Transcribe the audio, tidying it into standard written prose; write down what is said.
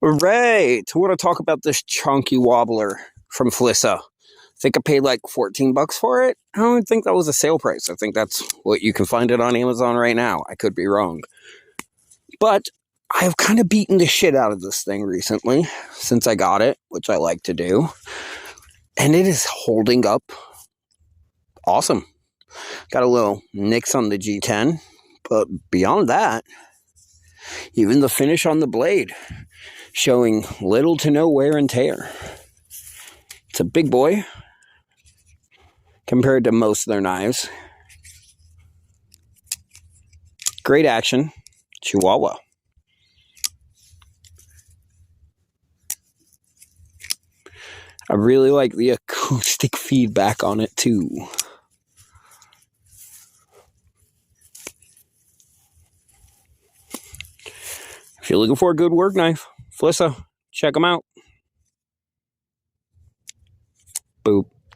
Right. I want to talk about this chunky wobbler from Flissa. I think I paid like $14 for it. I don't think that was a sale price. I think that's what you can find it on Amazon right now. I could be wrong. But I've kind of beaten the shit out of this thing recently since I got it, which I like to do. And it is holding up awesome. Got a little nicks on the G10, but beyond that, even the finish on the blade showing little to no wear and tear. It's a big boy compared to most of their knives. Great action, Chihuahua. I really like the acoustic feedback on it too. If you're looking for a good work knife, Flissa, check them out. Boop.